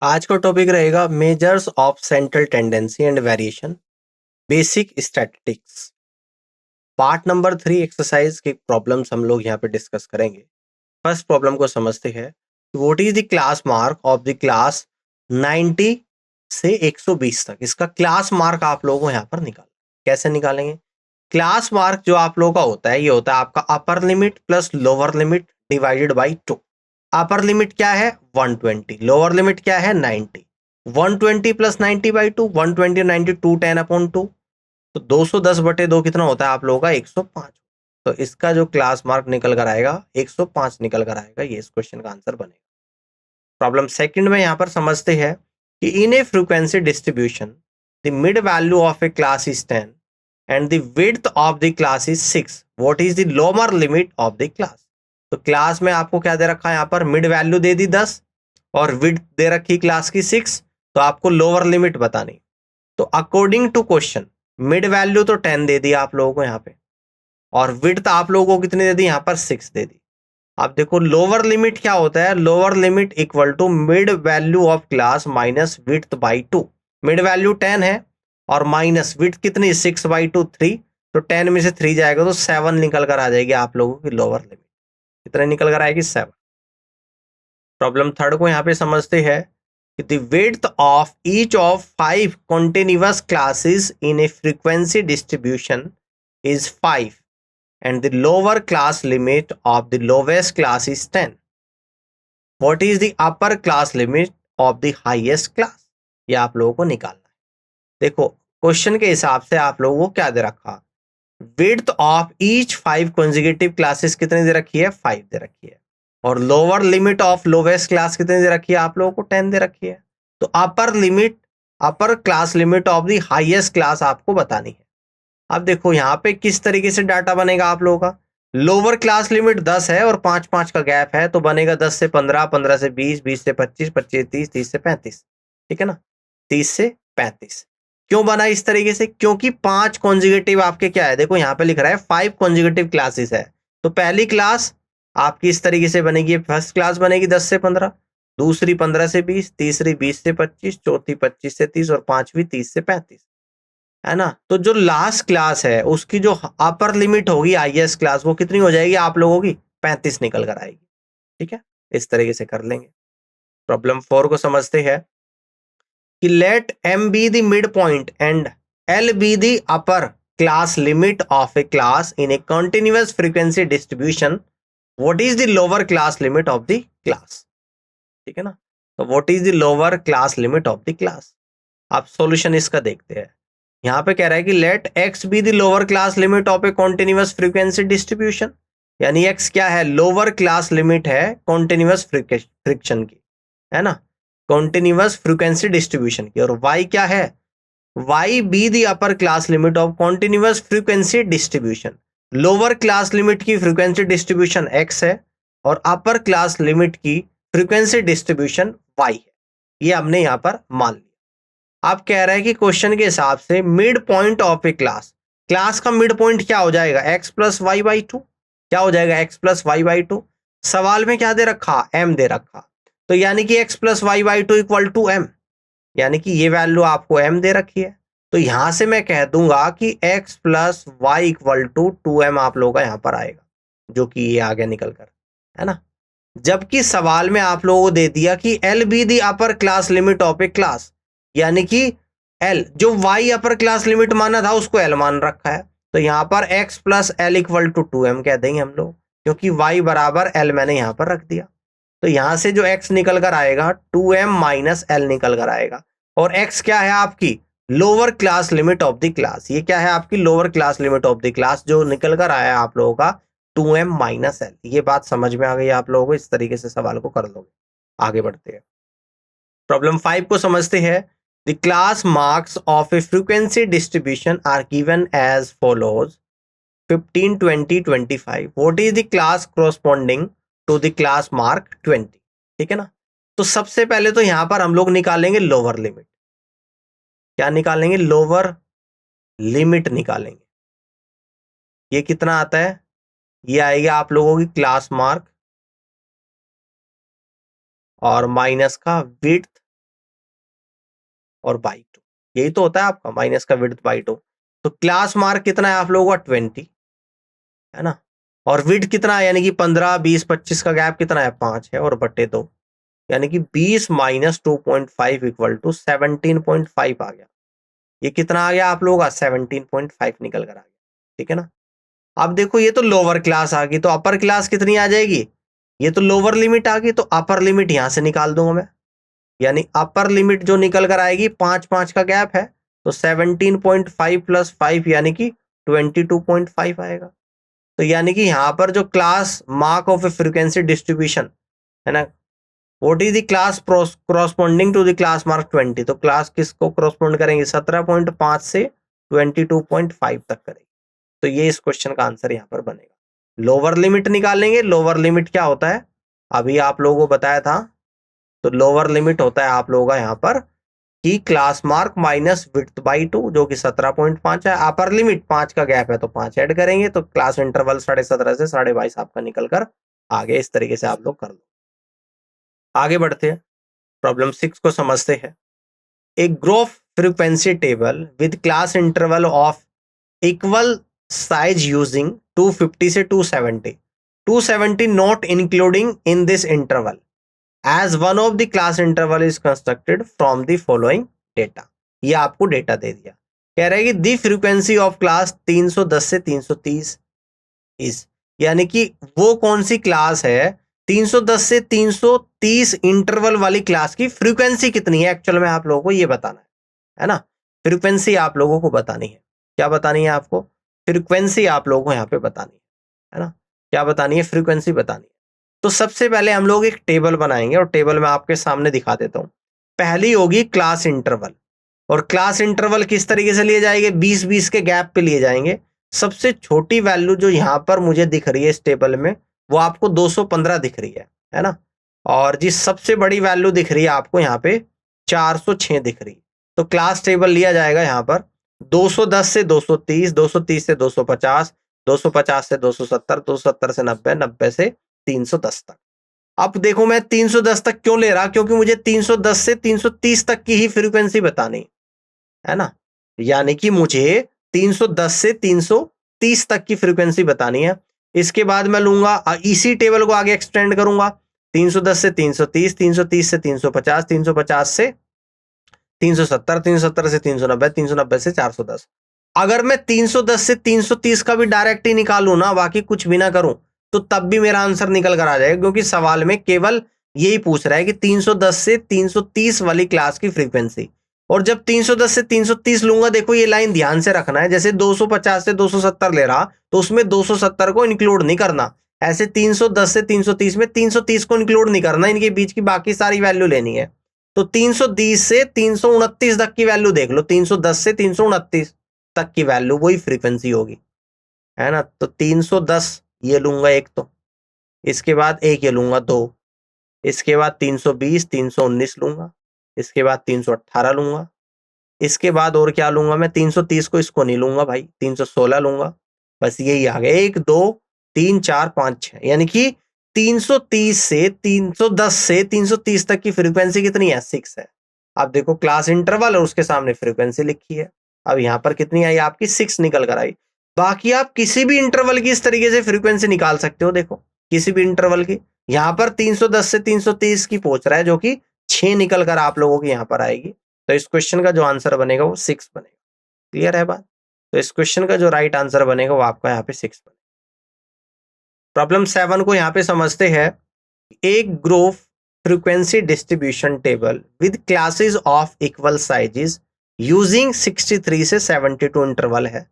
आज का टॉपिक रहेगा measures of central tendency and variation, basic statistics. Part number 3 exercise के प्रॉब्लम्स हम लोग यहाँ पे डिस्कस करेंगे। फर्स्ट प्रॉब्लम को समझते हैं। What is the class mark of the class 90 से 120 तक। इसका क्लास मार्क आप लोगों को यहाँ पर कैसे निकालेंगे? क्लास मार्क जो आप लोगों का होता है, ये होता है आपका upper limit plus lower limit divided by 2। Upper limit क्या है 120, लोअर लिमिट क्या है 90। 120 प्लस 90/2, 120 90 210/2, तो 210/2 कितना होता है आप लोगों का 105। तो इसका जो क्लास मार्क निकल कर आएगा 105 निकल कर आएगा। ये इस क्वेश्चन का आंसर बनेगा। प्रॉब्लम सेकंड में यहाँ पर समझते हैं कि in a frequency distribution the mid value of a class is 10 and the width of the class is 6. What is the lower limit of the class? तो क्लास में आपको क्या दे रखा है यहाँ पर? मिड वैल्यू दे दी 10 और विड्थ दे रखी क्लास की 6। तो आपको लोअर लिमिट बतानी। तो according to question mid value तो 10 दे दी आप लोगों को यहाँ पे, और विड्थ आप लोगों को कितनी दे दी यहाँ पर? 6 दे दी। अब देखो लोअर लिमिट क्या होता है? Lower limit equal to mid value of class minus width by 2। Mid value 10 है और माइनस विड्थ कितनी? 6/2 3। तो 10 में से 3 जाएगा तो 7 निकल कर आ जाएगी आप लोगों की लोअर लिमिट। कितने निकल कर आएगी? 7। प्रॉब्लम थर्ड को यहाँ पे समझते हैं कि the width of each of 5 continuous classes in a frequency distribution is 5 and the lower class limit of the lowest class is 10. What is the upper class limit of the highest class? ये आप लोगों को निकालना है। देखो question के हिसाब से आप लोगों को क्या दे रखा? Width of each 5 consecutive classes कितनी दे रखी है? 5 दे रखी है। और lower limit of lowest class कितनी दे रखी है आप लोगों को? 10 दे रखी है। तो अपर class limit of the highest class आपको बतानी है। अब देखो यहाँ पे किस तरीके से डाटा बनेगा आप लोगों का। लोअर क्लास लिमिट 10 है और 5-5 का गैप है, तो बनेगा 10 से 15, 15 से 20, 20 से 25, 25 से 30, 30 से 35। ठीक है ना? 30 से 35 क्यों बना इस तरीके से? क्योंकि 5 कॉन्जिगेटिव आपके क्या है, देखो यहाँ पे लिख रहा है 5 कॉन्जिगेटिव क्लासेस है। तो पहली क्लास आपकी इस तरीके से बनेगी, फर्स्ट क्लास बनेगी 10 से 15, दूसरी 15 से 20, तीसरी 20 से 25, चौथी 25 से 30 और पांचवी 30 से 35, है ना? तो जो लास्ट क्लास है उसकी जो अपर लिमिट होगी हाईएस्ट क्लास, वो कितनी हो जाएगी आप लोगों की? 35 निकल कर आएगी। ठीक है, इस तरीके से कर लेंगे। प्रॉब्लम 4 को समझते हैं कि let m be the mid point and l be the upper class limit of a class in a continuous frequency distribution. What is the lower class limit of the class? ठीक है ना? तो what is the lower class limit of the class? आप solution इसका देखते हैं। यहाँ पे कह रहा है कि let x be the lower class limit of a continuous frequency distribution, यानी x क्या है? लोअर क्लास लिमिट है कॉन्टिन्यूअस फ्रिक्शन की, है ना? कॉन्टिन्यूअस फ्रीक्वेंसी डिस्ट्रीब्यूशन की। और y क्या है? y B the upper class limit of continuous frequency distribution. Lower class limit की फ्रीक्वेंसी डिस्ट्रीब्यूशन x है और अपर क्लास लिमिट की फ्रीक्वेंसी डिस्ट्रीब्यूशन y है। ये हमने यहाँ पर मान लिया। आप कह रहे हैं कि क्वेश्चन के हिसाब से mid point of a class का मिड पॉइंट क्या हो जाएगा? x plus y by 2। क्या हो जाएगा? x plus y by 2। सवाल में क्या दे रखा? m दे रखा। तो यानी कि x plus y by 2 equal to m, यानी कि ये वैल्यू आपको m दे रखी है। तो यहां से मैं कह दूंगा कि x plus y equal to 2m आप लोगों का यहां पर आएगा, जो कि ये आ गया निकल कर, है ना? जबकि सवाल में आप लोगों को दे दिया कि l be the upper class limit of a class, यानी कि L जो y अपर क्लास लिमिट माना था उसको L मान रखा है। तो यहाँ पर x plus l equal to 2m कह देंगे हम लोग, क्योंकि y बराबर L मैंने यहाँ पर रख दिया। तो यहाँ से जो x निकल कर आएगा 2m माइनस एल निकल कर आएगा। और x क्या है आपकी? Lower class limit of the class. ये क्या है आपकी? Lower class limit of the class, जो निकल कर आया आप लोगों का 2m माइनस एल। ये बात समझ में आ गई आप लोगों को? इस तरीके से सवाल को कर लोगे। आगे बढ़ते हैं। प्रॉब्लम 5 को समझते हैं। The class marks of a frequency distribution are given as follows: 15, 20, 25. What is the class corresponding to the class mark 20? ठीक है ना? तो सबसे पहले तो यहां पर हम लोग निकालेंगे लोअर लिमिट। क्या निकालेंगे? लोअर लिमिट निकालेंगे। ये कितना आता है? ये आएगा आप लोगों की क्लास मार्क और माइनस का विड्थ और बाई 2, यही तो होता है आपका माइनस का विड्थ बाई 2। तो क्लास मार्क कितना है आप लोगों का 20, है ना, और विड्थ कितना है, यानी कि 15, 20, 25 का गैप कितना है 5 है, और बटे 2, यानी कि 20 माइनस 2.5 इक्वल टू 17.5 आ गया। ये कितना आ गया आप लोगों का 17.5 निकल कर आ गया, ठीक है ना। अब देखो ये तो लोअर क्लास आ गई, तो अपर क्लास कितनी आ जाएगी, ये तो लोअर लिमिट आ गई, तो अपर लिमिट यहां से निकाल दूंगा मैं, यानी अपर लिमिट जो निकल कर आएगी 5 का गैप है, तो 17.5 प्लस 5 यानी कि 22.5 आएगा। तो यानी कि यहां पर जो class mark of a frequency distribution है ना, what is the class corresponding to the class mark 20, तो क्लास किसको correspond करेंगे 17.5 से 22.5 तक करेंगे। तो ये इस क्वेश्चन का आंसर यहाँ पर बनेगा। लोअर लिमिट निकालेंगे, लोअर लिमिट क्या होता है अभी आप लोगों को बताया था, तो लोअर लिमिट होता है आप लोगों का यहाँ पर कि class mark minus width by 2 जो कि 17.5 है, अपर लिमिट 5 का गैप है तो 5 ऐड करेंगे, तो क्लास इंटरवल 17.5 से 22.5 आपका निकल कर आगे। इस तरीके से आप लोग कर लो। आगे बढ़ते हैं, प्रॉब्लम 6 को समझते हैं। A growth frequency table with class interval of equal size using 250 से 270 not including in this interval as one of the class interval is constructed from the following data. ये आपको डेटा दे दिया, कह रहा है कि दी फ्रीक्वेंसी ऑफ क्लास 310 से 330 is, यानी कि वो कौन सी क्लास है 310 से 330 इंटरवल वाली क्लास की फ्रीक्वेंसी कितनी है एक्चुअल में आप लोगों को ये बताना है ना। फ्रीक्वेंसी आप लोगों को बतानी है, क्या बतानी है आपको, फ्रीक्वेंसी आप लोगों को यहाँ पे बतानी है ना, क्या बतानी है, फ्रीक्वेंसी बतानी है। तो सबसे पहले हम लोग एक टेबल बनाएंगे और टेबल में आपके सामने दिखा देता हूं। पहली होगी क्लास इंटरवल, और क्लास इंटरवल किस तरीके से लिए जाएंगे 20-20 के गैप पे लिए जाएंगे। सबसे छोटी वैल्यू जो यहां पर मुझे दिख रही है इस टेबल में वो आपको 215 दिख रही है ना, और जिस सबसे बड़ी वैल्यू दिख रही है आपको यहाँ पे 406 दिख रही है। तो क्लास टेबल लिया जाएगा यहाँ पर 210 से 230, 230 से 250, 250 से 270, 270 से 90, 90 से 310 तक। अब देखो मैं 310 तक क्यों ले रहा, क्योंकि मुझे 310 से 330 तक की ही फ्रीक्वेंसी बतानी है ना, यानी कि मुझे 310 से 330 तक की फ्रीक्वेंसी बतानी है। इसके बाद मैं लूंगा इसी टेबल को आगे एक्सटेंड करूंगा 310 से 330, 330 से 350, 350 से 370, 370 से 390, 390 से 410। अगर मैं 310 से 330 का भी डायरेक्ट ही निकालू ना, बाकी कुछ भी ना करूं, तो तब भी मेरा आंसर निकल कर आ जाएगा, क्योंकि सवाल में केवल यही पूछ रहा है कि 310 से 330 वाली क्लास की फ्रीक्वेंसी। और जब 310 से 330 लूंगा, देखो ये लाइन ध्यान से रखना है, जैसे 250 से 270 ले रहा तो उसमें 270 को इंक्लूड नहीं करना, ऐसे 310 से 330 में 330 को इंक्लूड नहीं करना, इनके बीच की बाकी सारी वैल्यू लेनी है। तो 320 से 329 तक की वैल्यू देख लो, 310 से 329 तक की वैल्यू वही फ्रीक्वेंसी होगी, है ना। तो 310 ये लूंगा एक, तो इसके बाद एक ये लूंगा 2, इसके बाद 320, 319 लूंगा, इसके बाद 318 लूंगा, इसके बाद और क्या लूंगा मैं 330 को, इसको नहीं लूंगा भाई, 316 लूंगा। बस यही आ गया 1 2 3 4 5 6, यानी कि 330 से 310 से 330 तक की फ्रीक्वेंसी कितनी है 6 है। अब देखो क्लास इंटरवल और उसके सामने फ्रीक्वेंसी लिखी है, अब यहां पर कितनी आई आपकी 6 निकल कर आई। बाकी आप किसी भी इंटरवल की इस तरीके से फ्रीक्वेंसी निकाल सकते हो, देखो किसी भी इंटरवल की। यहां पर 310 से 330 की पहुंच रहा है, जो कि 6 निकल कर आप लोगों की यहां पर आएगी। तो इस क्वेश्चन का जो आंसर बनेगा वो 6 बनेगा। क्लियर है बात। तो इस क्वेश्चन का जो राइट आंसर बनेगा वो आपका यहाँ पे 6 बनेगा। प्रॉब्लम 7 को यहाँ पे समझते हैं। एक growth frequency distribution table with classes of equal sizes using 63 से 72 इंटरवल है,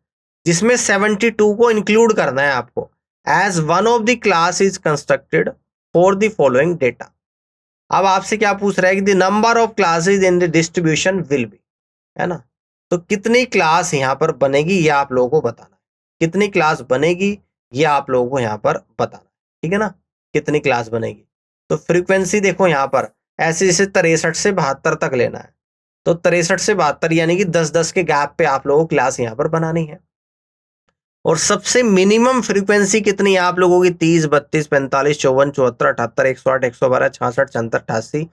जिसमें 72 को इंक्लूड करना है आपको as one of the class is constructed for the following data. अब आपसे क्या पूछ रहा है कि the number of classes in the distribution will be, है ना। तो कितनी क्लास यहां पर बनेगी ये आप लोगों को बताना है, कितनी क्लास बनेगी ये आप लोगों को यहां पर बताना है, ठीक है ना, कितनी क्लास बनेगी। तो फ्रीक्वेंसी देखो यहां पर ऐसे जैसे 63 से 72 तक लेना है, तो 63 से 72 यानी कि 10-10 के गैप पे आप लोगों को क्लास यहां पर बनानी है। और सबसे मिनिमम फ्रीक्वेंसी कितनी है आप लोगों की 30, 32, 45, 54, 74, 78, 108, 112, 66, 66, 88,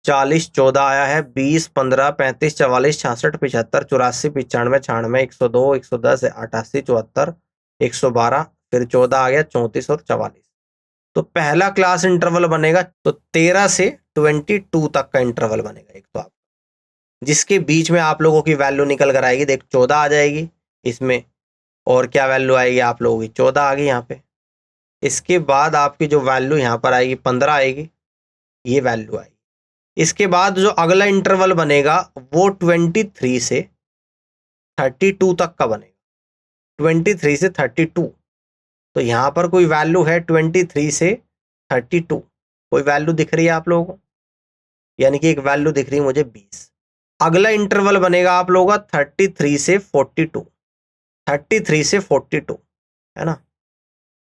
40 14 आया है, 20 15 35 44 66 75 84 95 96 102 110 88 74 112, फिर 14 आ गया, 34 और 44। तो पहला क्लास इंटरवल बनेगा तो 13 से 22 तक का इंटरवल बनेगा एक, तो आप जिसके बीच में आप लोगों की वैल्यू निकल कर आएगी। देख 14 आ जाएगी इसमें, और क्या वैल्यू आएगी आप लोगों की, 14 आ गई यहाँ पे। इसके बाद आपकी जो वैल्यू यहाँ पर आएगी 15 आएगी, ये वैल्यू आएगी। इसके बाद जो अगला इंटरवल बनेगा वो 23 से 32 तक का बनेगा, 23 से 32। तो यहाँ पर कोई वैल्यू है 23 से 32, कोई वैल्यू दिख रही है आप लोगों को, यानी कि एक वैल्यू दिख रही है मुझे 20। अगला इंटरवल बनेगा आप लोगों का 33 से 42, 33 से 42 है ना।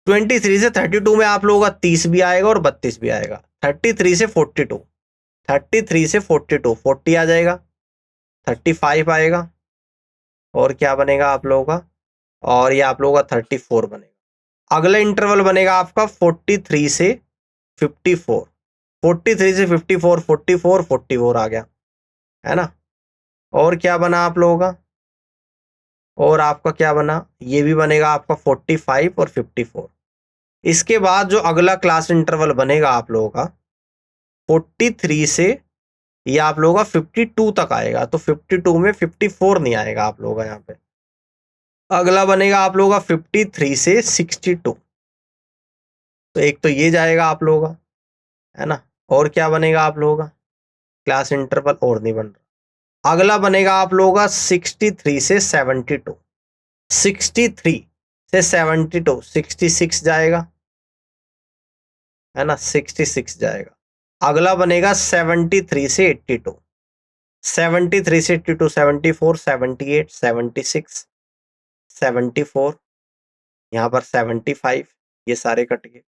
23 से 32 में आप लोगों का 30 भी आएगा और 32 भी आएगा। 33 से 42, 33 से 42 40 आ जाएगा, 35 आएगा, और क्या बनेगा आप लोगों का, और ये आप लोगों का 34 बनेगा। अगला इंटरवल बनेगा आपका 43 से 54, 43 से 54 44 44 आ गया है ना। और क्या बना आप लोगों का, और आपका क्या बना, ये भी बनेगा आपका 45 और 54। इसके बाद जो अगला क्लास इंटरवल बनेगा आप लोगों का 43 से ये आप लोगों का 52 तक आएगा। तो 52 में 54 नहीं आएगा आप लोगों का यहाँ पे। अगला बनेगा आप लोगों का 53 से 62, तो एक तो ये जाएगा आप लोगों का है ना। और क्या बनेगा आप लोगों का, क्लास इंटरवल और नहीं बन रहा। अगला बनेगा आप लोगों का 63 से 72, 63 से 72 66 जाएगा है ना, 66 जाएगा। अगला बनेगा 73 से 82, 73 से 82 74 78 76 74, यहाँ पर 75, ये सारे कट गए।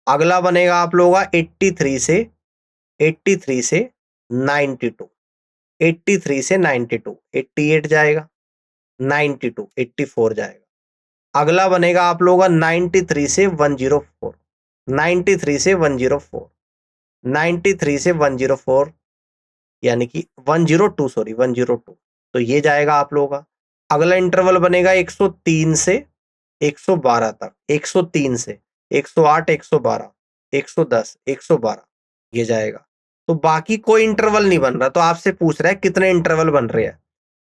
अगला बनेगा आप लोगों का 83 से 92, 83 से 92 88 जाएगा, 92 84 जाएगा। अगला बनेगा आप लोगों का 93 से 104, 93 से 104, 93 से 104, यानी कि 102, सॉरी 102, तो ये जाएगा आप लोगों का। अगला इंटरवल बनेगा 103 से 112 तक, 103 से 108 112 110 112, ये जाएगा। तो बाकी कोई इंटरवल नहीं बन रहा, तो आपसे पूछ रहा है कितने इंटरवल बन रहे हैं।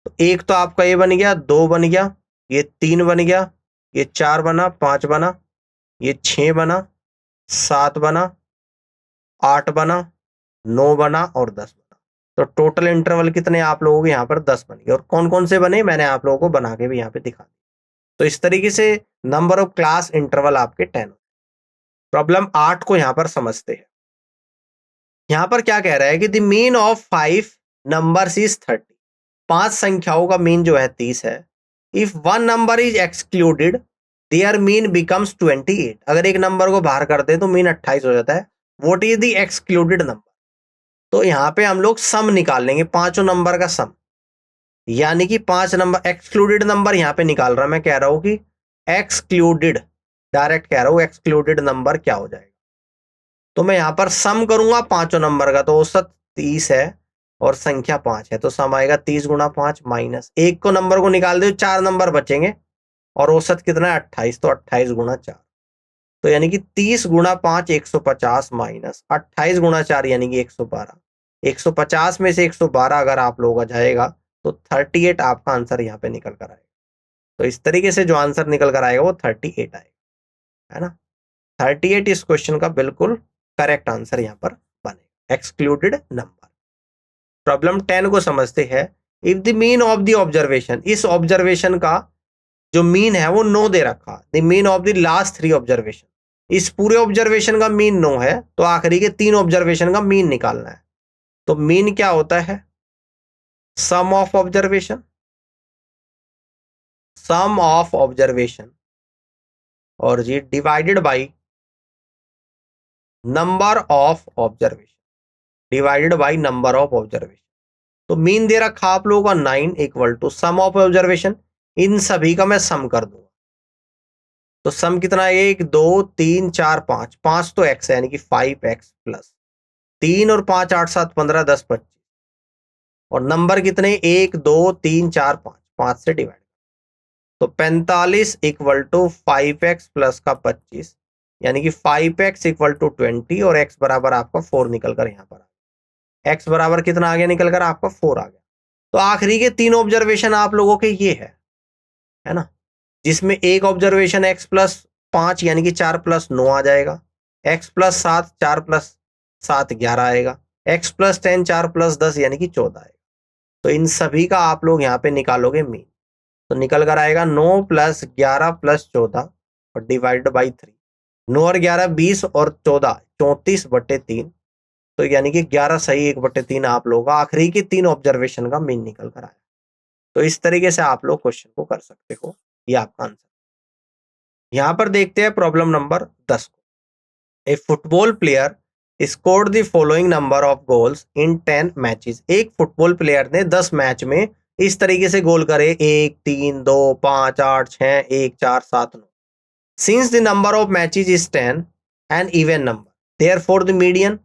तो एक तो आपका ये बन गया, 2 बन गया, ये 3 बन गया, ये 4 बना, 5 बना, ये 6 बना, 7 बना, 8 बना, 9 बना और 10 बना। तो टोटल इंटरवल कितने आप लोगों के यहाँ पर 10 बन गए। और कौन कौन से बने मैंने आप लोगों को बना के भी यहाँ पे दिखा दिया। तो इस तरीके से नंबर ऑफ क्लास इंटरवल आपके 10। प्रॉब्लम 8 को यहाँ पर समझते हैं। यहाँ पर क्या कह रहा है कि the mean of 5 numbers is 30, 5 संख्याओं का मीन जो है 30 है। If one number is excluded there mean becomes 28, अगर एक नंबर को बाहर कर दे तो मीन 28 हो जाता है। What is the excluded number, तो यहाँ पे हम लोग सम निकाल लेंगे, पांचों नंबर का सम, यानी कि 5 नंबर एक्सक्लूडेड नंबर यहाँ पे निकाल रहा, मैं कह रहा हूं कि एक्सक्लूडेड, डायरेक्ट कह रहा हूं एक्सक्लूडेड नंबर क्या हो जाएगा। तो मैं यहाँ पर सम करूंगा पांचों नंबर का, तो औसत 30 है और संख्या 5 है, तो सम आएगा 30 गुणा 5 माइनस एक को नंबर को निकाल दो, 4 नंबर बचेंगे और औसत कितना है 28, तो 28 गुणा 4, तो यानी कि 30 गुणा 5 150 माइनस 28 गुणा 4 यानी कि 112। 150 में से 112 अगर आप लोगों का जाएगा तो 38 आपका आंसर यहाँ पे निकल कर आएगा। तो इस तरीके से जो आंसर निकल कर आएगा वो 38 आएगा, है ना। 38 इस क्वेश्चन का बिल्कुल करेक्ट आंसर यहाँ पर बनेगा, एक्सक्लूडेड नंबर। प्रॉब्लम 10 को समझते हैं। If the mean of the observation, इस ऑब्जर्वेशन का जो मीन है वो 9 दे रखा, the mean of the last 3 observation, इस पूरे ऑब्जर्वेशन का मीन 9 है, तो आखिरी के 3 ऑब्जर्वेशन का मीन निकालना है। तो मीन क्या होता है, sum of observation, sum of observation, और जी divided by number of observation, divided by number of observation. तो मीन दे रखा आप लोगों का 9 equal to sum of observation, इन सभी का मैं सम कर दूंगा। तो सम कितना है, 1 2 3 4 5, 5 तो एक्स है यानी कि 5x प्लस 3 और 5 8 7 15 10 25 और नंबर कितने 1 2 3 4 5 5 से डिवाइड। तो 45 इक्वल टू 5x प्लस का 25 यानी कि 5x इक्वल टू 20 और x बराबर आपका 4 निकल कर यहाँ पर आ गया। x बराबर कितना आ गया निकल कर आपका 4 आ गया। तो आखिरी के 3 ऑब्जर्वेशन आप लोगों के ये है ना, जिसमें एक ऑब्जर्वेशन x प्लस 5 यानी कि 4 प्लस 9 आ जाएगा, x प्लस 7 4 प्लस 7 11 आएगा, x प्लस 10 4 प्लस 10 यानी कि 14 आएगा। तो इन सभी का आप लोग यहाँ पे निकालोगे मीन, तो निकल कर आएगा 9 प्लस 11 प्लस 14 और डिवाइड बाई 3। 9 और 11 20 और 14 34/3, तो यानी कि 11 सही 1/3 आप लोगों का आखिरी की 3 ऑब्जर्वेशन का मीन निकल कर आया। तो इस तरीके से आप लोग क्वेश्चन को कर सकते हो, ये आपका आंसर। यहां पर देखते हैं प्रॉब्लम नंबर 10 को। A football player scored the following number of goals in 10 matches. एक फुटबॉल प्लेयर ने 10 मैच में इस तरीके से गोल करे 1 3 2 5 8 6 1 4 7 9। Since the number of matches is 10 an even number, therefore the median.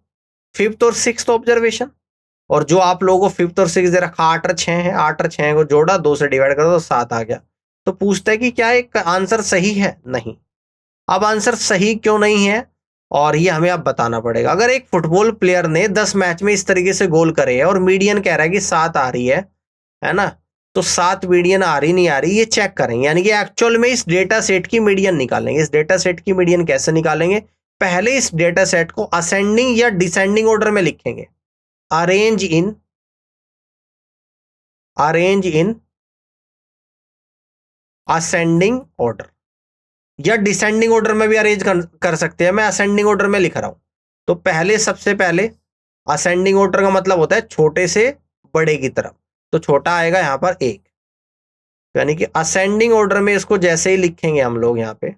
Fifth और सिक्स्थ ऑब्जर्वेशन, और जो आप लोगों को फिफ्थ और सिक्स दे रखा 8 और 6 है, 8 और 6 को जोड़ा 2 से डिवाइड करो तो 7 आ गया। तो पूछता है कि क्या एक आंसर सही है, नहीं। अब आंसर सही क्यों नहीं है और ये हमें अब बताना पड़ेगा। अगर एक फुटबॉल प्लेयर ने 10 मैच में इस तरीके से गोल करे और मीडियन कह रहा है कि 7 आ रही है ना, तो 7 मीडियन आ रही नहीं आ रही ये चेक करेंगे, यानी कि एक्चुअल में इस डेटा सेट की मीडियन निकालेंगे। इस डेटा सेट की मीडियन कैसे निकालेंगे, पहले इस डेटा सेट को असेंडिंग या डिसेंडिंग ऑर्डर में लिखेंगे। अरेंज इन असेंडिंग ऑर्डर या डिसेंडिंग ऑर्डर में भी अरेंज कर सकते हैं। मैं असेंडिंग ऑर्डर में लिख रहा हूं। तो पहले सबसे पहले असेंडिंग ऑर्डर का मतलब होता है छोटे से बड़े की तरफ, तो छोटा आएगा यहां पर 1, यानी कि असेंडिंग ऑर्डर में इसको जैसे ही लिखेंगे हम लोग यहां पे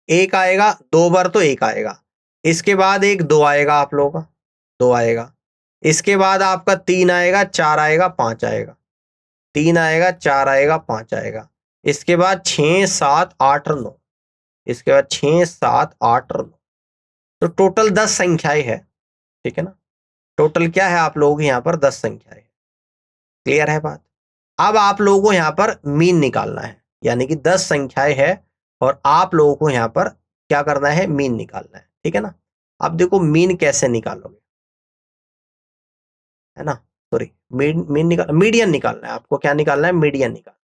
1 आएगा, 2 बार तो 1 आएगा, इसके बाद एक 2 आएगा आप लोगों का, 2 आएगा, इसके बाद आपका 3 आएगा, 4 आएगा, 5 आएगा, 3 आएगा, 4 आएगा, 5 आएगा, इसके बाद 6 7 8 और 9, इसके बाद 6 7 8 और 9। तो टोटल 10 संख्याएं है, ठीक है ना। टोटल क्या है आप लोगों की यहाँ पर 10 संख्याएं। क्लियर है बात। अब आप लोगों को यहाँ पर मीन निकालना है, यानी कि 10 संख्याएं है और आप लोगों को यहाँ पर क्या करना है, मीन निकालना है, ठीक है ना। अब देखो मीन कैसे निकालोगे, है ना, सॉरी मीडियन निकालना है आपको। क्या निकालना है, मीडियन निकालना।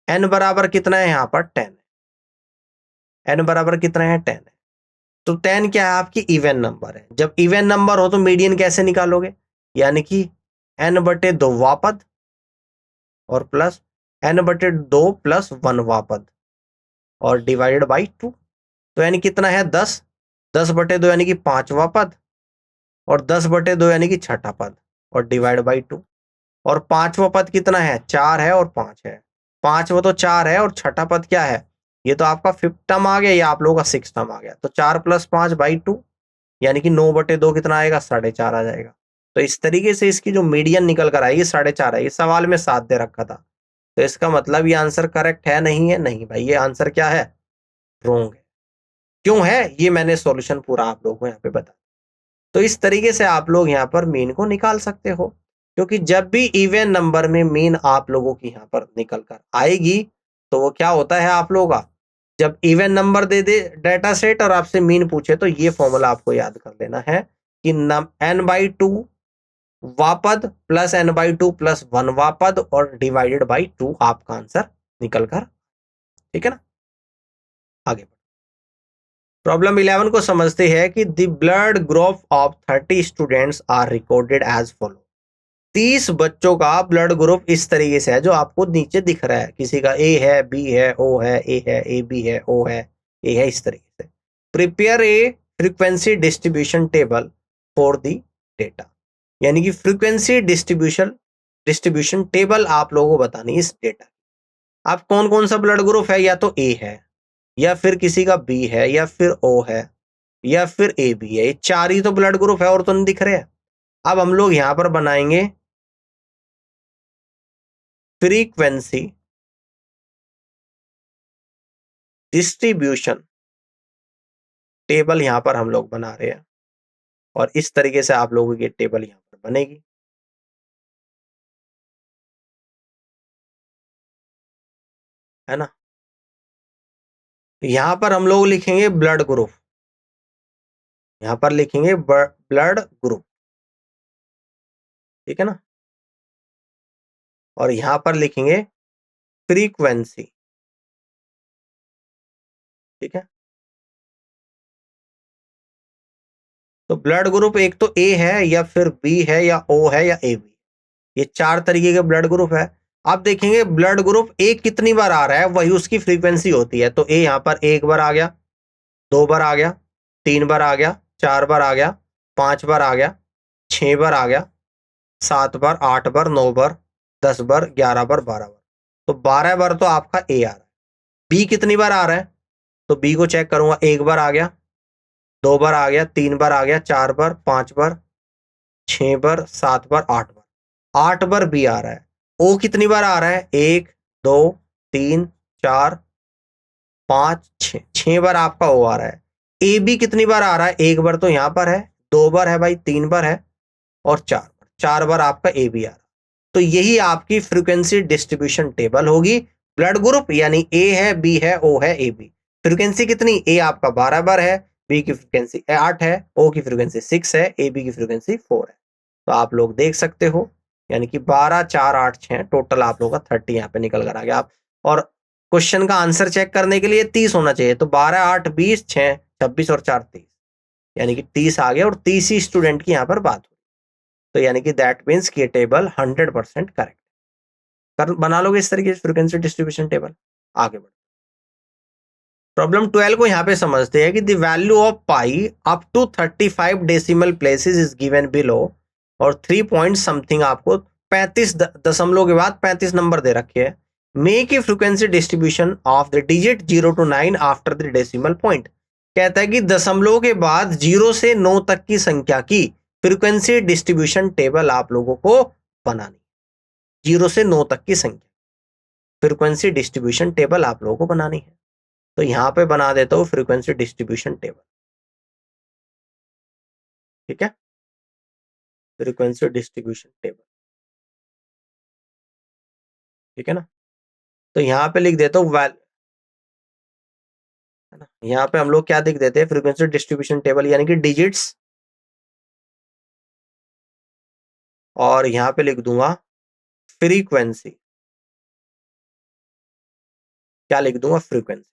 एन बराबर कितना है यहाँ पर 10 है। एन बराबर कितना है 10 है। तो 10 क्या है, आपकी इवन नंबर है। जब इवन नंबर हो तो मीडियन कैसे निकालोगे, यानी कि n/2 वापद और प्लस n/2 प्लस 1 वापद और डिवाइडेड बाई 2। तो यानी कितना है 10, 10/2 यानी कि 5 वापद और 10/2 यानी कि छठा पद और डिवाइड बाई 2। और पांचवा पद कितना है, 4 है और 5 है। पांचवा तो 4 है और छठा पद क्या है, ये तो आपका 5th टर्म आ गया, या आप लोगों का 6th टर्म आ गया। तो 4 + 5 बाई 2 यानी कि 9/2 कितना आएगा, 4.5 आ जाएगा। तो इस तरीके से इसकी जो मीडियन निकल कर आएगी 4.5 है। ये सवाल में 7 दे रखा था, तो इसका मतलब ये आंसर करेक्ट है, नहीं है, नहीं भाई, ये आंसर क्या है, रॉन्ग है। क्यों है, ये मैंने सॉल्यूशन पूरा आप लोगों को यहाँ पे बता। तो इस तरीके से आप लोग यहाँ पर मीन को निकाल सकते हो, क्योंकि जब भी इवन नंबर में मीन आप लोगों की यहाँ पर निकल कर आएगी तो वो क्या होता है आप लोगों का, जब इवन नंबर दे दे डेटा सेट और आपसे मीन पूछे तो ये फॉर्मूला आपको याद कर लेना है कि n/2 वापद प्लस n/2 प्लस 1 वापद और डिवाइडेड बाई 2 आपका आंसर निकल कर, ठीक है ना। आगे प्रॉब्लम 11 को समझते हैं कि the blood group of 30 students are recorded as follow. 30 बच्चों का ब्लड ग्रुप इस तरीके से है जो आपको नीचे दिख रहा है। किसी का ए है, बी है, ओ है, ए है, ए बी है, ओ है, ए है, इस तरीके से। Prepare a frequency distribution table for the data, यानी कि फ्रीक्वेंसी डिस्ट्रीब्यूशन टेबल आप लोगों को बतानी इस डेटा। आप कौन कौन सा ब्लड ग्रुप है, या तो ए है, या फिर किसी का बी है, या फिर ओ है, या फिर ए बी है। ये 4 ही तो ब्लड ग्रुप है और तो नहीं दिख रहे हैं। अब हम लोग यहां पर बनाएंगे फ्रीक्वेंसी डिस्ट्रीब्यूशन टेबल यहाँ पर हम लोग बना रहे हैं और इस तरीके से आप लोगों की टेबल यहाँ पर बनेगी, है ना। यहाँ पर हम लोग लिखेंगे ब्लड ग्रुप, यहाँ पर लिखेंगे ब्लड ग्रुप, ठीक है ना। और यहाँ पर लिखेंगे फ्रीक्वेंसी, ठीक है। तो ब्लड ग्रुप एक तो ए है या फिर बी है या ओ है या ए बी, ये 4 तरीके के ब्लड ग्रुप है। आप देखेंगे ब्लड ग्रुप ए कितनी बार आ रहा है वही उसकी फ्रीक्वेंसी होती है। तो ए यहाँ पर 1 बार आ गया, 2 बार आ गया, 3 बार आ गया, 4 बार आ गया, 5 बार आ गया, 6 बार आ गया, 7 बार, 8 बार, 9 बार, 10 बार, 11 बार, 12 बार। तो 12 बार तो आपका ए आ रहा है। बी कितनी बार आ रहा है, तो बी को चेक करूंगा, 1 बार आ गया, 2 बार आ गया, 3 बार आ गया, 4 बार, 5 बार, 6 बार, 7 बार, 8 बार, 8 बार बी आ रहा है। ओ कितनी बार आ रहा है, 1, 2, 3, 4, 5, 6, 6 बार आपका ओ आ रहा है। ए बी कितनी बार आ रहा है, 1 बार तो यहाँ पर है, 2 बार है भाई, 3 बार है और 4 बार आपका ए बी आ रहा है। तो यही आपकी फ्रीक्वेंसी डिस्ट्रीब्यूशन टेबल होगी। ब्लड ग्रुप यानी ए है, बी है, ओ है, ए बी। फ्रीक्वेंसी कितनी, ए आपका 12 बार है, बी की फ्रीक्वेंसी 8 है, ओ की फ्रीक्वेंसी 6 है, ए बी की फ्रीक्वेंसी 4 है। तो आप लोग देख सकते हो, यानी कि 12, 4, 8, 6 टोटल आप लोगों का 30 यहाँ पे निकल कर आ गया। आप और क्वेश्चन का आंसर चेक करने के लिए 30 होना चाहिए। तो 12, 8, 20, 6, 26 और 4 30, यानी कि 30 आ गया और 30 ही स्टूडेंट की यहाँ पर बात हुई। तो यानी कि दैट मीन्स कि ये टेबल 100% करेक्ट कर बना लोगे इस तरीके से फ्रीक्वेंसी डिस्ट्रीब्यूशन टेबल। आगे बढ़ो, प्रॉब्लम 12 को यहाँ पे समझते हैं कि the value of pi up to 35 decimal places is given below, और 3 पॉइंट समथिंग आपको 35 दशमलव के बाद 35 नंबर दे रखे हैं। Make a frequency distribution of the digit 0 to 9 after the decimal point. कहता है कि दशमलव के बाद 0 से 9 तक की संख्या की फ्रीक्वेंसी डिस्ट्रीब्यूशन टेबल आप लोगों को बनानी, 0 से 9 तक की संख्या फ्रीक्वेंसी डिस्ट्रीब्यूशन टेबल आप लोगों को बनानी है। तो यहां पे बना देता हूं फ्रीक्वेंसी डिस्ट्रीब्यूशन टेबल, ठीक है, फ्रीक्वेंसी डिस्ट्रीब्यूशन टेबल, ठीक है ना। तो यहां पे लिख देता हूं वैल, है ना। यहां पे हम लोग क्या लिख देते हैं, फ्रीक्वेंसी डिस्ट्रीब्यूशन टेबल यानी कि डिजिट्स, और यहां पे लिख दूंगा फ्रीक्वेंसी, क्या लिख दूंगा, फ्रीक्वेंसी।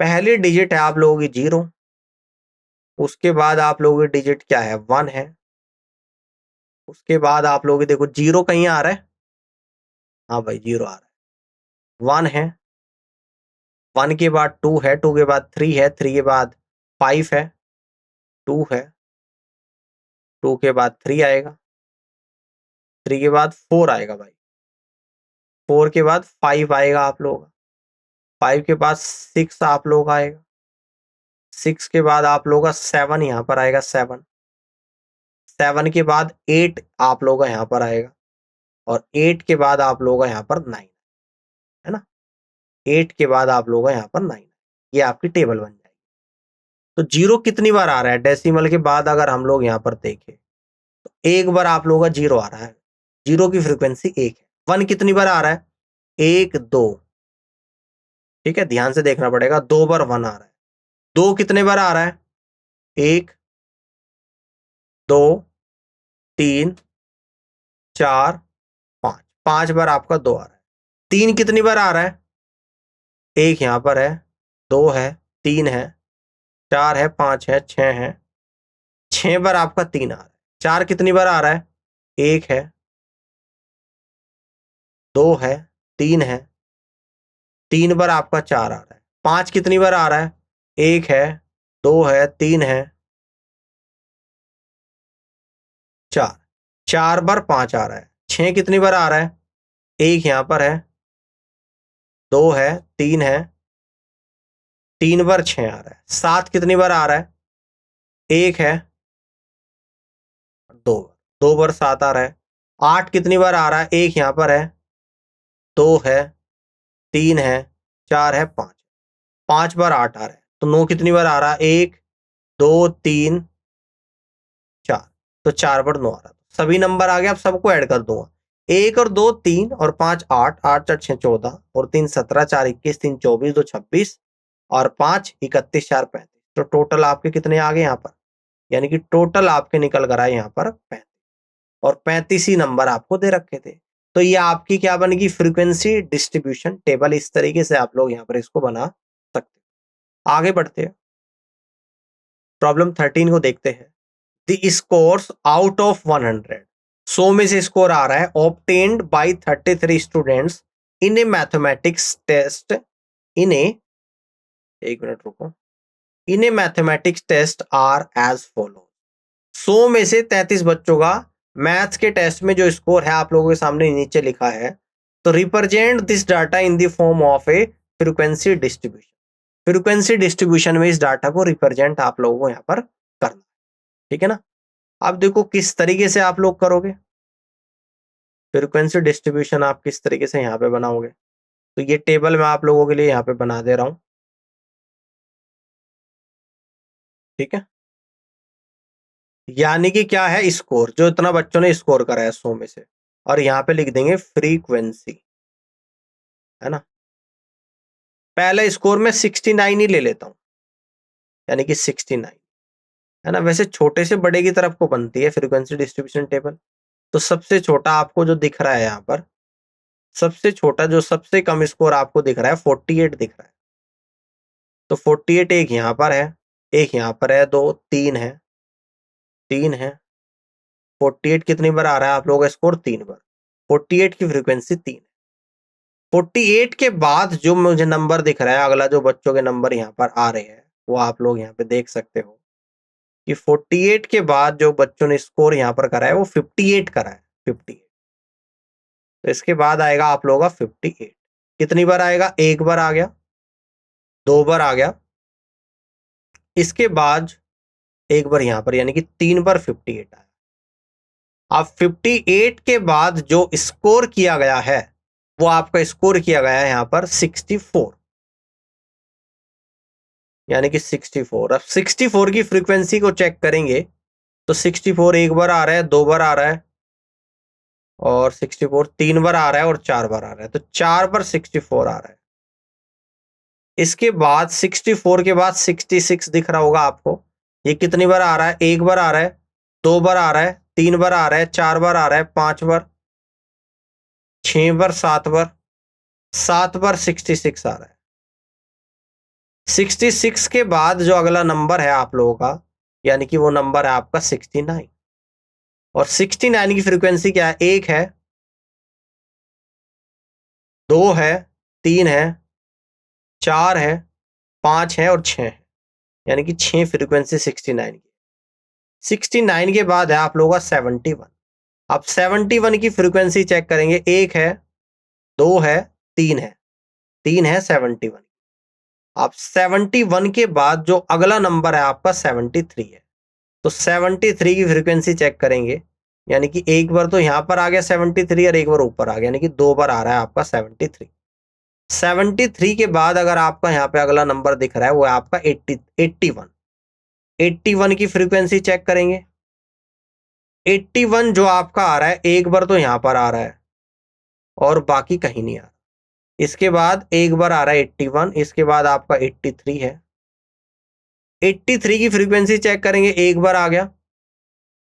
पहली डिजिट है आप लोगों की 0, उसके बाद आप लोगों की डिजिट क्या है, 1 है, उसके बाद आप लोग देखो 0 कहीं आ रहा है, हाँ भाई 0 आ रहा है, 1 है, 1 के बाद 2 है, 2 के बाद 3 है, 3 के बाद 5 है, 2 है, 2 के बाद 3 आएगा, 3 के बाद 4 आएगा भाई, 4 के बाद 5 आएगा आप लोग, 5 के बाद 6 आप लोग आएगा, 6 के बाद आप लोग का 7 यहाँ पर आएगा, 7, 7 के बाद 8 आप लोग का यहाँ पर आएगा, और 8 के बाद आप लोग का यहाँ पर 9, है ना। 8 के बाद आप लोग का यहाँ पर 9, ये आपकी टेबल बन जाएगी। तो 0 कितनी बार आ रहा है डेसिमल के बाद, अगर हम लोग यहाँ पर देखें तो 1 बार आप लोगों का 0 आ रहा है, 0 की फ्रीक्वेंसी 1 है। 1 कितनी बार आ रहा है, 1, 2, ठीक है, ध्यान से देखना पड़ेगा, 2 बार 1 आ रहा है। 2 कितने बार आ रहा है, 1, 2, 3, 4, 5, 5 बार आपका 2 आ रहा है। 3 कितनी बार आ रहा है, 1 यहाँ पर है, 2 है, 3 है, 4 है, 5 है, 6 है, 6 बार आपका 3 आ रहा है। 4 कितनी बार आ रहा है, 1 है, 2 है, 3 है, 3 बार आपका 4 आ रहा है। 5 कितनी बार आ रहा है, 1 है, 2 है, 3 है, 4, 4 बार 5 आ रहा है। 6 कितनी बार आ रहा है, 1 यहाँ पर है, 2 है, 3 है, 3 बार 6 आ रहा है। 7 कितनी बार आ रहा है, 1 है, 2, 2 बार 7 आ रहा है। 8 कितनी बार आ रहा है, 1 यहाँ पर है, 2 है, 3 है, 4 है, 5, 5 बार 8 आ रहा है। तो 9 कितनी बार आ रहा है, 1 2 3 4, तो 4 पर 9 आ रहा, सभी नंबर आ गया। अब सबको ऐड कर दूंगा, 1 और 2 3 और 5 8, 8 4 6 14 और 3 17, 4 21, 3 24, 2 26 और 5 31, 4 35। तो टोटल आपके कितने आ गए यहाँ पर, यानी कि टोटल आपके निकल कर आए यहाँ पर 35, और 35 ही नंबर आपको दे रखे थे। तो ये आपकी क्या बनेगी, फ्रीक्वेंसी डिस्ट्रीब्यूशन टेबल। इस तरीके से आप लोग यहाँ पर इसको बना सकते हैं। आगे बढ़ते हैं, प्रॉब्लम 13 को देखते हैं। द स्कोर्स आउट ऑफ 100, 100 में से स्कोर आ रहा है, obtained by 33 students in a mathematics test in a, एक मिनट रुको, in a mathematics test are as follow. 100 में से 33 बच्चों का मैथ्स के टेस्ट में जो स्कोर है आप लोगों के सामने नीचे लिखा है। तो represent this data in the form of a frequency distribution. Frequency distribution में इस डाटा को रिप्रेजेंट आप लोगों को यहाँ पर करना, ठीक है ना। अब देखो किस तरीके से आप लोग करोगे फ्रीक्वेंसी डिस्ट्रीब्यूशन, आप किस तरीके से यहाँ पे बनाओगे। तो ये टेबल मैं आप लोगों के लिए यहाँ पे बना दे रहा हूँ, ठीक है। यानी कि क्या है, स्कोर जो इतना बच्चों ने स्कोर करा है 100 में से, और यहाँ पे लिख देंगे फ्रीक्वेंसी, है ना। पहले स्कोर में 69 ही ले लेता हूँ, यानी कि 69, है ना। वैसे छोटे से बड़े की तरफ को बनती है फ्रीक्वेंसी डिस्ट्रीब्यूशन टेबल। तो सबसे छोटा आपको जो दिख रहा है यहाँ पर, सबसे छोटा जो सबसे कम स्कोर आपको दिख रहा है 48 दिख रहा है। तो 48 एक यहाँ पर है, एक यहाँ पर है, 2 3 है, 3 है। 48 कितनी बार आ रहा है आप लोगों का स्कोर, 3 बार। 48 की फ्रीक्वेंसी 3 है। 48 के बाद जो मुझे नंबर दिख रहा है, अगला जो बच्चों के नंबर यहाँ पर आ रहे हैं वो आप लोग यहाँ पे देख सकते हो कि 48 के बाद जो बच्चों ने स्कोर यहाँ पर करा है वो 58 करा है, 58। तो इसके बाद आएगा आप लोगों का 58। कितनी बार आएगा, एक बार आ गया, 2 बार आ गया, इसके बाद एक बार यहाँ पर, यानी कि 3 बार 58 आया। अब 58 के बाद जो स्कोर किया गया है वो आपका स्कोर किया गया है यहाँ पर 64, यानी कि 64। अब 64 की फ्रीक्वेंसी को चेक करेंगे तो 64 एक बार आ रहा है, 2 बार आ रहा है, और 64 3 बार आ रहा है, और 4 बार आ रहा है। तो 4 बार 64 आ रहा है। इसके बाद 64 के बाद 66 दिख रहा होगा आपको। ये कितनी बार आ रहा है, एक बार आ रहा है, 2 बार आ रहा है, 3 बार आ रहा है, 4 बार आ रहा है, 5 बार, 6 बार, 7 बार, 7 बार 66 आ रहा है। 66 के बाद जो अगला नंबर है आप लोगों का, यानी कि वो नंबर है आपका 69। और 69 की फ्रीक्वेंसी क्या है, 1 है, 2 है, 3 है, 4 है, 5 है और 6 है, यानी कि 6 फ्रीक्वेंसी 69 की। 69 के बाद है आप लोगों का 71। अब 71 की फ्रीक्वेंसी चेक करेंगे, 1 है, 2 है, 3 है, 3 है 71। अब 71 के बाद जो अगला नंबर है आपका 73 है। तो 73 की फ्रीक्वेंसी चेक करेंगे, यानी कि एक बार तो यहां पर आ गया 73 और एक बार ऊपर आ गया, यानी कि 2 बार आ रहा है आपका 73। 73 के बाद अगर आपका यहाँ पे अगला नंबर दिख रहा है वो है आपका 81। 81 की फ्रीक्वेंसी चेक करेंगे, 81 जो आपका आ रहा है एक बार तो यहां पर आ रहा है और बाकी कहीं नहीं आ रहा। इसके बाद एक बार आ रहा है 81, इसके बाद आपका 83 है। 83 की फ्रीक्वेंसी चेक करेंगे, एक बार आ गया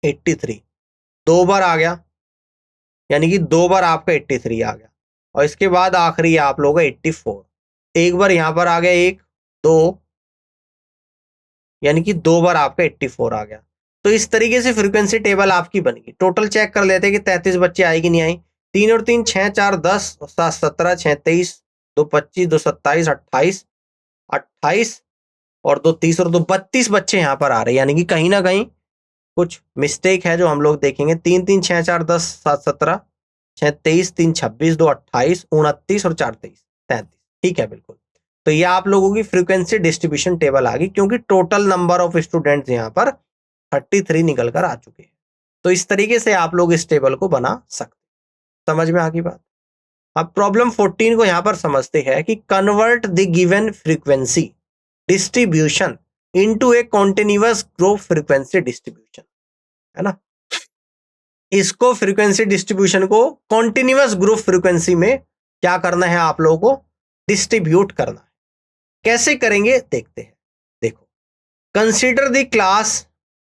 83, 2 बार आ गया, यानी कि 2 बार आपका 83 आ गया, और इसके बाद आखिरी है आप लोगों का 84। एक बार यहां पर आ गया, 1 2, यानी कि 2 बार आपका 84 आ गया। तो इस तरीके से फ्रीक्वेंसी टेबल आपकी बनेगी। टोटल चेक कर लेते हैं कि 33 बच्चे आए कि नहीं आई। 3 और 3 6, 4 10, 7 17, 6 23, 2 25, 2 27, 28, 28 और 2 30 और 2 32 बच्चे यहाँ पर आ रहे हैं, यानी कि कहीं ना कहीं कुछ मिस्टेक है जो हम लोग देखेंगे। 3 3 6 4 10 7 17, 6 23, 3 26, 2 28, 29 और 4 23, 33। ठीक है, बिल्कुल। तो ये आप लोगों की फ्रीक्वेंसी डिस्ट्रीब्यूशन टेबल आ गई, क्योंकि टोटल नंबर ऑफ स्टूडेंट्स यहाँ पर 33 निकल कर आ चुके हैं। तो इस तरीके से आप लोग इस टेबल को बना सकते। समझ में आ गई बात। अब प्रॉब्लम 14 को यहां पर समझते हैं कि convert the given frequency distribution into A continuous group frequency distribution, है ना। इसको फ्रीक्वेंसी डिस्ट्रीब्यूशन को कॉन्टिन्यूअस ग्रुप फ्रीक्वेंसी में क्या करना है आप लोगों को, डिस्ट्रीब्यूट करना है। कैसे करेंगे देखते हैं। देखो, consider the class,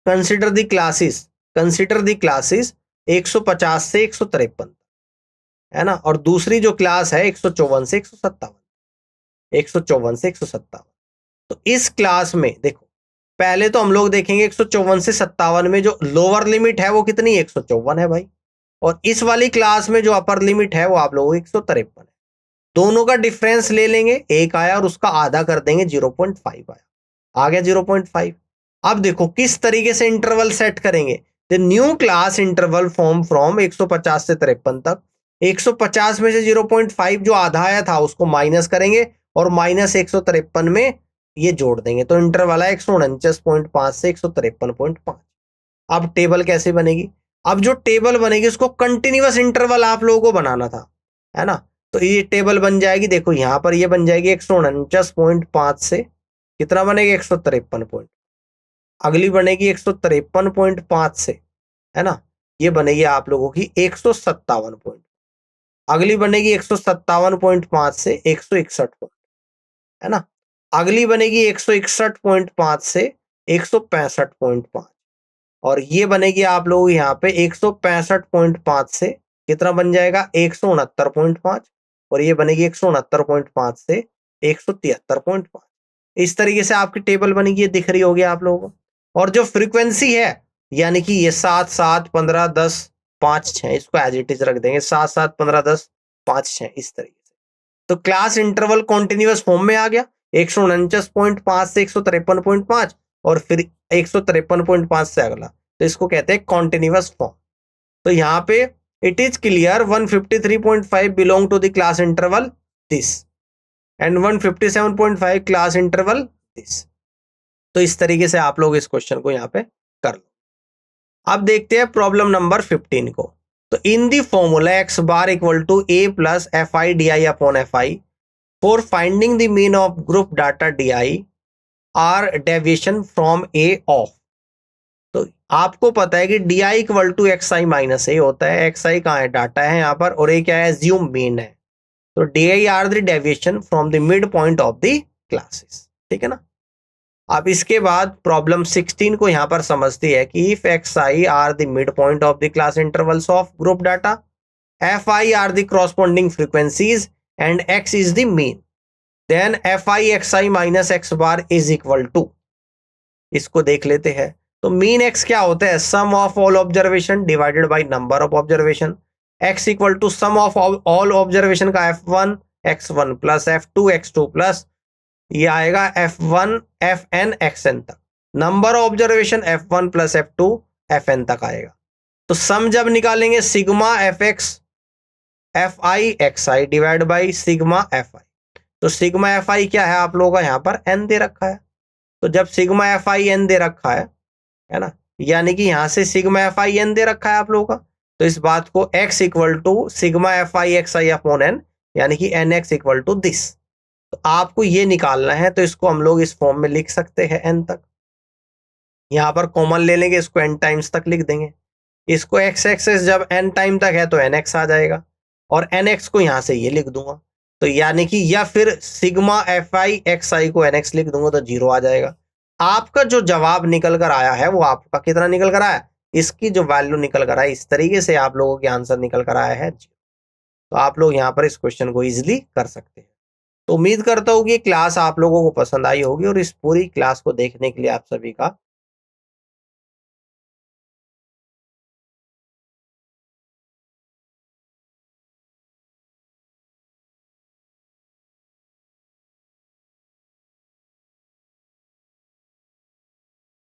consider the classes, consider the classes 150 से 153, है ना, और दूसरी जो क्लास है 154 से 157, 154 से 157। तो इस क्लास में देखो, पहले तो हम लोग देखेंगे 154 से 57 में जो लोअर लिमिट है वो कितनी, 154 है भाई, और इस वाली क्लास में जो अपर लिमिट है वो आप लोगों को 153 है। दोनों का डिफरेंस ले लेंगे, एक आया और उसका आधा कर देंगे, 0.5 आया, आ गया 0.5। अब देखो किस तरीके से इंटरवल सेट करेंगे। The new class interval form from 150 से 53 तक, 150 में से 0.5 जो आधा आया था उसको माइनस करेंगे और माइनस 153 में ये जोड़ देंगे, तो इंटरवल है 149.5 से 153.5। अब टेबल कैसे बनेगी, अब जो टेबल बनेगी उसको कंटिन्यूअस इंटरवल आप लोगों को बनाना था, है ना। तो ये टेबल बन जाएगी, देखो यहां पर ये बन जाएगी 149.5 से कितना बनेगा, 153, अगली बनेगी 153.5 से, है ना, ये बनेगी आप लोगों की 157, अगली बनेगी 157.5 से 161, है ना, अगली बनेगी 161.5 से 165.5, और ये बनेगी आप लोग यहाँ पे 165.5 से कितना बन जाएगा, 169.5, और ये बनेगी 169.5 से 173.5। इस तरीके से आपकी टेबल बनेगी, ये दिख रही होगी आप लोगों को। और जो फ्रीक्वेंसी है यानी कि ये 7 7 15 10 5 6, इसको एज इट इज रख देंगे 7 7 15 10 5 6 इस तरीके से। तो क्लास इंटरवल कॉन्टिन्यूअस फॉर्म में आ गया 149.5 से 153.5 और फिर 153.5 से अगला, तो इसको कहते हैं कॉन्टिन्यूअस फॉर्म। तो यहाँ पे it is clear 153.5 belong to the class interval this and 157.5 class interval this. तो इस तरीके से आप लोग इस क्वेश्चन को यहाँ पे कर लो। अब देखते हैं प्रॉब्लम नंबर 15 को। तो in the formula x bar equal to A plus f i d i upon f i for finding the mean of group data d i are deviation from A of. तो आपको पता है कि d i equal to x i minus A होता है, x आई कहाँ है, data है यहाँ पर, और ए क्या है, एज्यूम मीन है। तो D i are the deviation from the mid point of the classes, ठीक है ना। अब इसके बाद प्रॉब्लम 16 को यहां पर समझती है कि if x i are the mid point of the class intervals of group data, f i are the corresponding frequencies and x is the mean, then f i x i minus x bar is equal to, इसको देख लेते हैं। तो mean x क्या होता है, sum of all observation divided by number of observation, x equal to sum of all observation का f1 x1 plus f2 x2 plus ये आएगा f1 fn xn तक, number of observation f1 plus f2 fn तक आएगा। तो सम जब निकालेंगे sigma fx fi xi divide by sigma fi, तो सिग्मा fi क्या है आप लोगों का यहाँ पर n दे रखा है, तो जब सिग्मा fi n दे रखा है ना, यानी कि यहाँ से सिग्मा fi n दे रखा है आप लोगों का, तो इस बात को x equal to sigma fi xi upon n यानी कि nx इक्वल टू दिस। तो आपको ये निकालना है, तो इसको हम लोग इस फॉर्म में लिख सकते हैं n तक, यहां पर कॉमन ले लेंगे, इसको n टाइम्स तक लिख देंगे, इसको x एक्सेस जब n टाइम तक है तो nx आ जाएगा, और nx को यहां से ये लिख दूंगा, तो यानी कि या फिर सिग्मा fi xi को nx लिख दूंगा तो 0 आ जाएगा। आपका जो जवाब निकल कर आया है वो आपका कितना निकल कर आया, इसकी जो वैल्यू निकल कर आया, इस तरीके से आप लोगों के आंसर निकल कर आया है। तो आप लोग यहाँ पर इस क्वेश्चन को इजिली कर सकते हैं। तो उम्मीद करता हूँ कि क्लास आप लोगों को पसंद आई होगी, और इस पूरी क्लास को देखने के लिए आप सभी का